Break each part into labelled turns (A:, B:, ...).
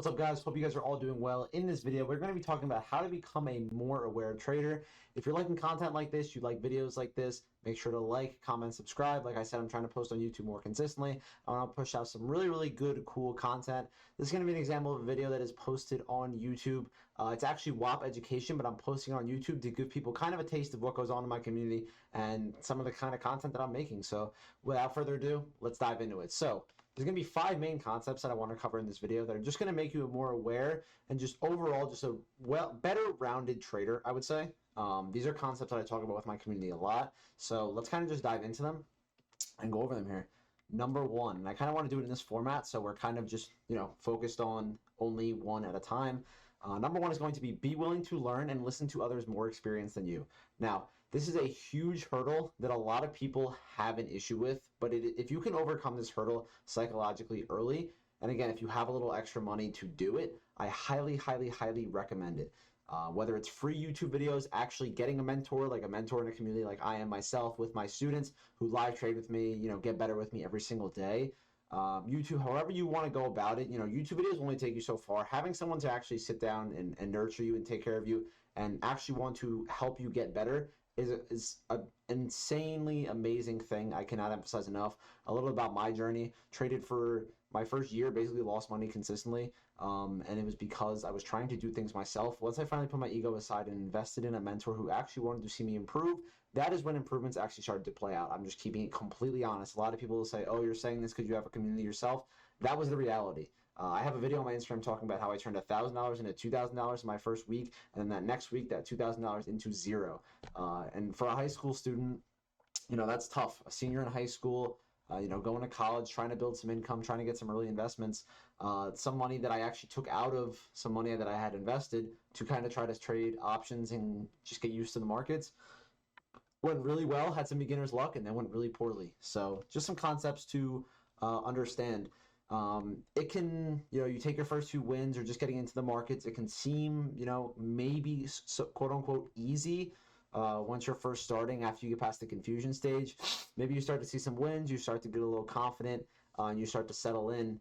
A: What's up, guys? Hope you guys are all doing well. In this video, we're going to be talking about how to become a more aware trader. If you're liking content like this, you like videos like this, make sure to like, comment, subscribe. Like I said, I'm trying to post on YouTube more consistently. I want to push out some really good, cool content. This is going to be an example of a video that is posted on YouTube. It's actually WAP Education, but I'm posting it on YouTube to give people kind of a taste of what goes on in my community and some of the kind of content that I'm making. So without further ado, let's dive into it. So there's going to be 5 main concepts that I want to cover in this video that are just going to make you more aware and just overall just a better rounded trader, I would say. These are concepts that I talk about with my community a lot. So let's kind of just dive into them and go over them here. Number 1, and I kind of want to do it in this format, so we're kind of just, focused on only one at a time. Number 1 is going to be willing to learn and listen to others more experienced than you. Now, this is a huge hurdle that a lot of people have an issue with, but if you can overcome this hurdle psychologically early, and again, if you have a little extra money to do it, I highly recommend it. Whether it's free YouTube videos, actually getting a mentor, like a mentor in a community like I am myself with my students who live trade with me, get better with me every single day. YouTube, however you want to go about it, YouTube videos only take you so far. Having someone to actually sit down and nurture you and take care of you and actually want to help you get better is an insanely amazing thing. I cannot emphasize enough. A little about my journey. Traded for my first year, basically lost money consistently, and it was because I was trying to do things myself. Once I finally put my ego aside and invested in a mentor who actually wanted to see me improve, that is when improvements actually started to play out. I'm just keeping it completely honest. A lot of people will say, oh, you're saying this because you have a community yourself. That was the reality. I have a video on my Instagram talking about how I turned $1,000 into $2,000 in my first week, and then that next week, that $2,000 into zero. And for a high school student, that's tough. A senior in high school, going to college, trying to build some income, trying to get some early investments, some money that I actually took out of some money that I had invested to kind of try to trade options and just get used to the markets. Went really well, had some beginner's luck, and then went really poorly. So just some concepts to understand. It can, you take your first 2 wins or just getting into the markets, it can seem, maybe quote unquote easy once you're first starting after you get past the confusion stage. Maybe you start to see some wins, you start to get a little confident, and you start to settle in.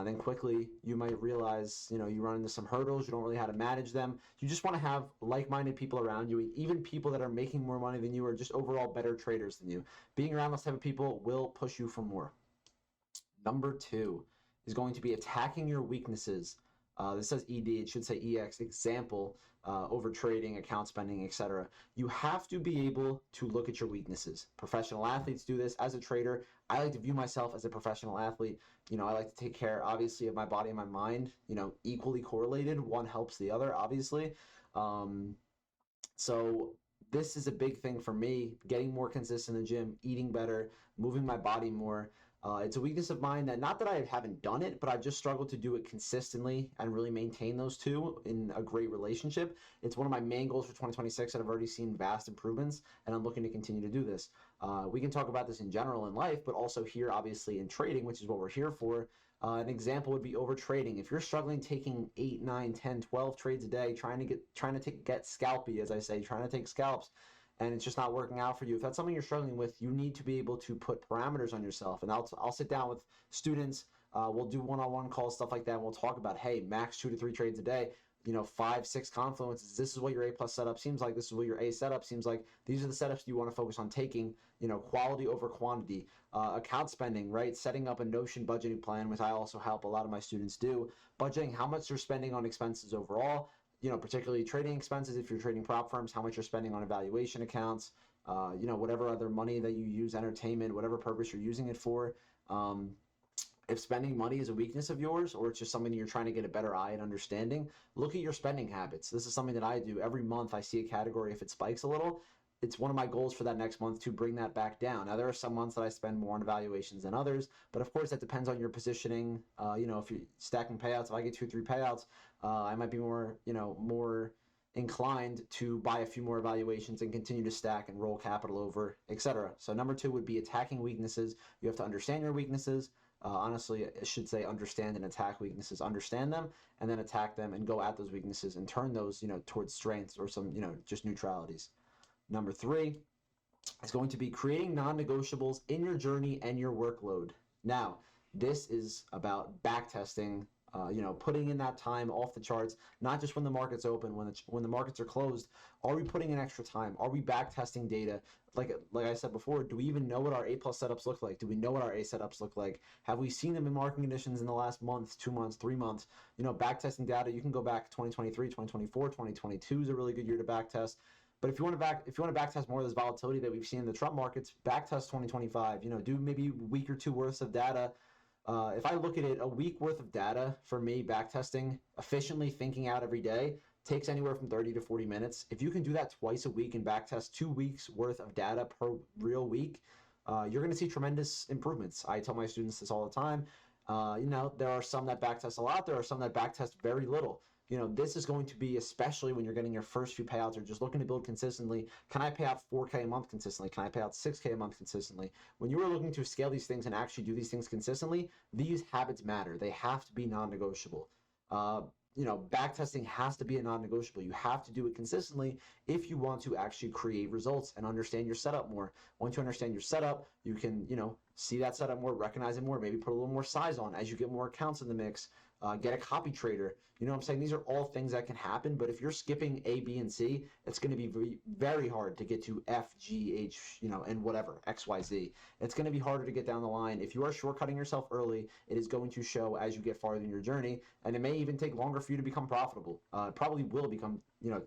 A: Then quickly you might realize, you run into some hurdles, you don't really know how to manage them. You just want to have like-minded people around you, even people that are making more money than you or just overall better traders than you. Being around those type of people will push you for more. Number 2 is going to be attacking your weaknesses. This says ED, it should say EX, example, over trading, account spending, etc. You have to be able to look at your weaknesses. Professional athletes do this. As a trader, I like to view myself as a professional athlete. I like to take care, obviously, of my body and my mind, equally correlated. One helps the other, obviously. So this is a big thing for me, getting more consistent in the gym, eating better, moving my body more. It's a weakness of mine that not that I haven't done it, but I've just struggled to do it consistently and really maintain those two in a great relationship. It's one of my main goals for 2026 that I've already seen vast improvements, and I'm looking to continue to do this. We can talk about this in general in life, but also here, obviously, in trading, which is what we're here for. An example would be over trading. If you're struggling taking 8, 9, 10, 12 trades a day, trying to get scalpy, as I say, trying to take scalps, and it's just not working out for you, if that's something you're struggling with, you need to be able to put parameters on yourself. And I'll sit down with students, we'll do one-on-one calls, stuff like that, and we'll talk about, hey, max 2 to 3 trades a day, 5, 6 confluences. This is what your A+ setup seems like. This is what your A setup seems like. These are the setups you want to focus on taking, quality over quantity. Account spending, right? Setting up a Notion budgeting plan, which I also help a lot of my students do. Budgeting how much they're spending on expenses overall, particularly trading expenses. If you're trading prop firms, how much you're spending on evaluation accounts, whatever other money that you use, entertainment, whatever purpose you're using it for. If spending money is a weakness of yours, or it's just something you're trying to get a better eye and understanding, look at your spending habits. This is something that I do. Every month I see a category, if it spikes a little, it's one of my goals for that next month to bring that back down. Now, there are some months that I spend more on evaluations than others, but of course that depends on your positioning. If you're stacking payouts, if I get 2 or 3 payouts, I might be more inclined to buy a few more evaluations and continue to stack and roll capital over, etc. So number 2 would be attacking weaknesses. You have to understand your weaknesses. Honestly, I should say understand and attack weaknesses. Understand them and then attack them and go at those weaknesses and turn those, towards strengths or some, just neutralities. Number 3 is going to be creating non-negotiables in your journey and your workload. Now, this is about back testing putting in that time off the charts, not just when the market's open, when the markets are closed. Are we putting in extra time? Are we back testing data? Like I said before, do we even know what our A+ setups look like? Do we know what our A setups look like? Have we seen them in market conditions in the last month, 2 months, 3 months? Back testing data, you can go back 2023, 2024, 2022 is a really good year to back test. But if you want to back test more of this volatility that we've seen in the Trump markets, back test 2025. Do maybe a week or two worth of data. If I look at it, a week worth of data for me, back testing efficiently, thinking out every day, takes anywhere from 30 to 40 minutes. If you can do that twice a week and back test 2 weeks worth of data per real week, you're going to see tremendous improvements. I tell my students this all the time. There are some that back test a lot. There are some that back test very little. This is going to be, especially when you're getting your first few payouts or just looking to build consistently. Can I pay out $4K a month consistently? Can I pay out $6K a month consistently? When you are looking to scale these things and actually do these things consistently, these habits matter. They have to be non-negotiable. Back testing has to be a non-negotiable. You have to do it consistently if you want to actually create results and understand your setup more. Once you understand your setup, you can, see that setup more, recognize it more, maybe put a little more size on as you get more accounts in the mix. Get a copy trader. You know what I'm saying? These are all things that can happen, but if you're skipping A, B, and C, it's going to be very, very hard to get to F, G, H, and whatever, X, Y, Z. It's going to be harder to get down the line. If you are shortcutting yourself early, it is going to show as you get farther in your journey, and it may even take longer for you to become profitable. It probably will become,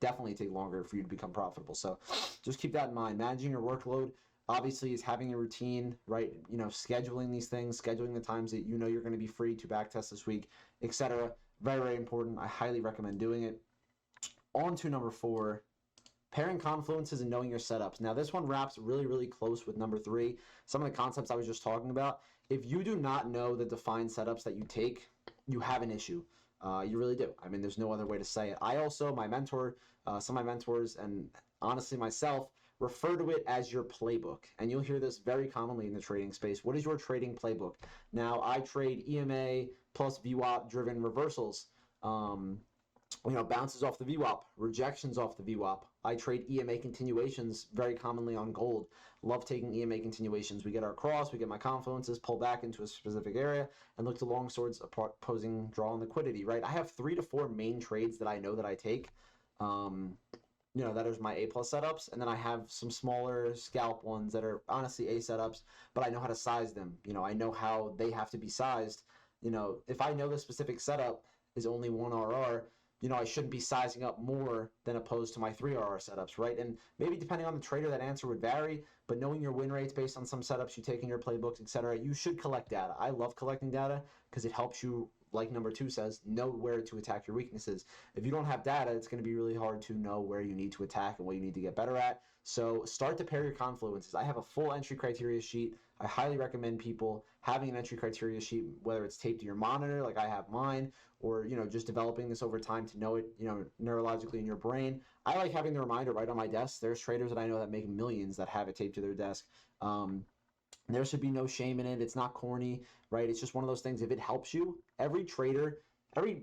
A: definitely take longer for you to become profitable. So just keep that in mind. Managing your workload, obviously, is having a routine, right? Scheduling these things, scheduling the times that you're going to be free to backtest this week, etc. Very, very important. I highly recommend doing it. On to number 4, pairing confluences and knowing your setups. Now, this one wraps really, really close with number 3. Some of the concepts I was just talking about. If you do not know the defined setups that you take, you have an issue. You really do. I mean, there's no other way to say it. I also, my mentor, some of my mentors, and honestly myself, refer to it as your playbook. And you'll hear this very commonly in the trading space. What is your trading playbook? Now, I trade EMA plus VWAP driven reversals. Bounces off the VWAP, rejections off the VWAP. I trade EMA continuations very commonly on gold. Love taking EMA continuations. We get our cross, we get my confluences, pull back into a specific area, and look to long swords opposing draw and liquidity, right? I have 3 to 4 main trades that I know that I take. That is my A+ setups, and then I have some smaller scalp ones that are honestly A setups, but I know how to size them. I know how they have to be sized. If I know the specific setup is only 1 RR, I shouldn't be sizing up more than opposed to my 3 RR setups, right? And maybe depending on the trader, that answer would vary, but knowing your win rates based on some setups you take in your playbooks, etc., you should collect data. I love collecting data because it helps you, like number 2 says, know where to attack your weaknesses. If you don't have data, it's going to be really hard to know where you need to attack and what you need to get better at. So start to pair your confluences. I have a full entry criteria sheet. I highly recommend people having an entry criteria sheet, whether it's taped to your monitor like I have mine, or just developing this over time to know it neurologically in your brain. I like having the reminder right on my desk. There's traders that I know that make millions that have it taped to their desk. There should be no shame in it. It's not corny, right? It's just one of those things. If it helps you, every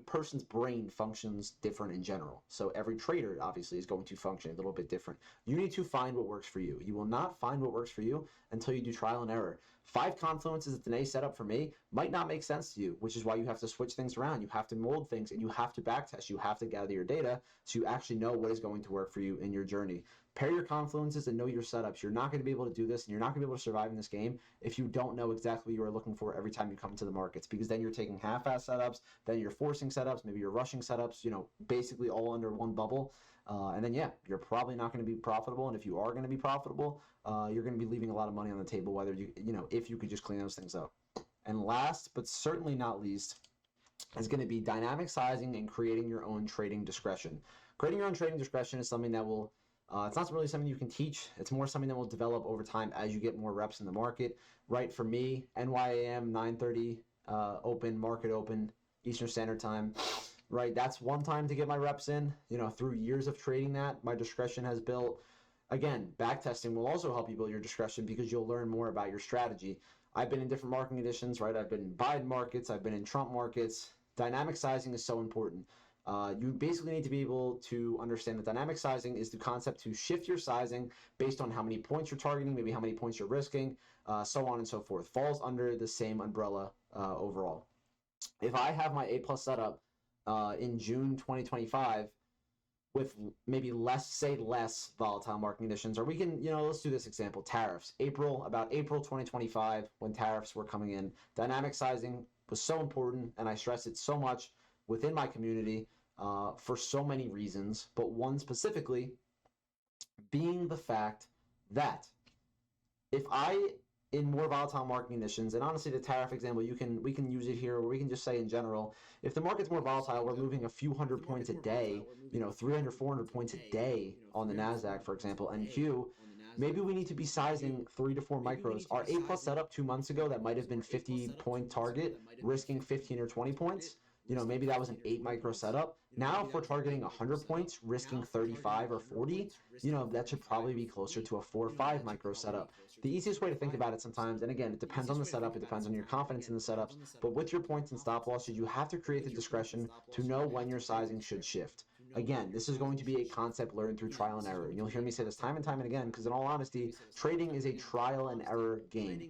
A: person's brain functions different in general. So every trader obviously is going to function a little bit different. You need to find what works for you. You will not find what works for you until you do trial and error. 5 confluences at an A setup for me might not make sense to you, which is why you have to switch things around. You have to mold things, and you have to backtest. You have to gather your data so you actually know what is going to work for you in your journey. Pair your confluences and know your setups. You're not going to be able to do this, and you're not going to be able to survive in this game if you don't know exactly what you are looking for every time you come to the markets, because then you're taking half-ass setups, then you're forcing setups, maybe you're rushing setups, basically all under one bubble. And then, you're probably not going to be profitable. And if you are going to be profitable, you're going to be leaving a lot of money on the table, whether if you could just clean those things up. And last, but certainly not least, is going to be dynamic sizing and creating your own trading discretion. Creating your own trading discretion is something that will, it's not really something you can teach. It's more something that will develop over time as you get more reps in the market. Right, for me, NYAM 9:30 open, market open, Eastern Standard Time. Right, that's one time to get my reps in. Through years of trading that, my discretion has built. Again, backtesting will also help you build your discretion because you'll learn more about your strategy. I've been in different market conditions, right? I've been in Biden markets, I've been in Trump markets. Dynamic sizing is so important. You basically need to be able to understand that dynamic sizing is the concept to shift your sizing based on how many points you're targeting, maybe how many points you're risking, so on and so forth. Falls under the same umbrella overall. if I have my A plus setup in June 2025 with maybe less volatile market conditions, or we can, let's do this example, tariffs. About April 2025, when tariffs were coming in, dynamic sizing was so important, and I stress it so much within my community for so many reasons, but one specifically being the fact that if I, in more volatile market conditions, and honestly the tariff example, we can use it here, or we can just say in general, if the market's more volatile, we're moving a few hundred points a day, 300, 400 points a day on the NASDAQ, for example, NQ, maybe we need to be sizing 3 to 4 micros. Our A plus setup 2 months ago, that might have been 50-point target, risking 15 or 20 points. Maybe that was an 8 micro setup. Now, if we're targeting 100 points, risking 35 or 40, that should probably be closer to a 4 or 5 micro setup. The easiest way to think about it sometimes, and again, it depends on the setup, it depends on your confidence in the setups, but with your points and stop losses, you have to create the discretion to know when your sizing should shift. Again, this is going to be a concept learned through trial and error. You'll hear me say this time and time and again, because in all honesty, trading is a trial and error game.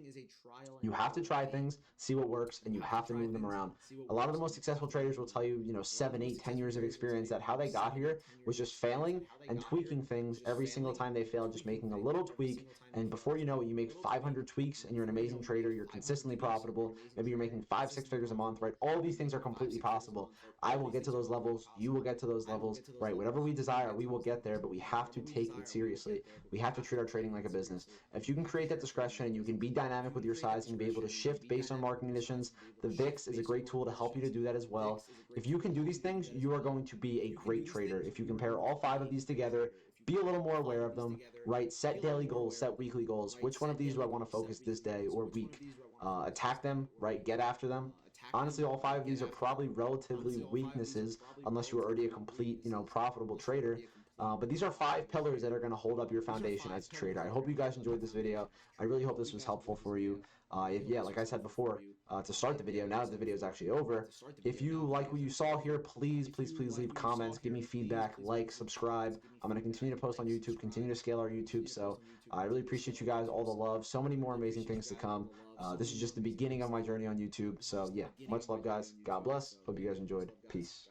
A: You have to try things, see what works, and you have to move them around. A lot of the most successful traders will tell you, 7, 8, 10 years of experience, that how they got here was just failing and tweaking things every single time they failed, just making a little tweak, and before you know it, you make 500 tweaks and you're an amazing trader, you're consistently profitable, maybe you're making 5-6 figures a month, right? All these things are completely possible. I will get to those levels, you will get to those levels, right? Whatever we desire, we will get there, but we have to take it seriously. We have to treat our trading like a business. If you can create that discretion and you can be dynamic with your sizing and be able to shift based on market conditions, the VIX is a great tool to help you to do that as well. If you can do these things, you are going to be a great trader. If you compare all 5 of these together, be a little more aware of them, right? Set daily goals, set weekly goals. Which one of these do I want to focus this day or week? Attack them, right? Get after them. Honestly, all 5 of these are probably relatively weaknesses unless you are already a complete, profitable trader. But these are 5 pillars that are going to hold up your foundation as a trader. I hope you guys enjoyed this video. I really hope this was helpful for you. Like I said before, to start the video, now that the video is actually over, if you like what you saw here, please leave comments, give me feedback, like, subscribe. I'm going to continue to post on YouTube, continue to scale our YouTube, so I really appreciate you guys, all the love, so many more amazing things to come. This is just the beginning of my journey on YouTube, so yeah, much love, guys. God bless. Hope you guys enjoyed. Peace.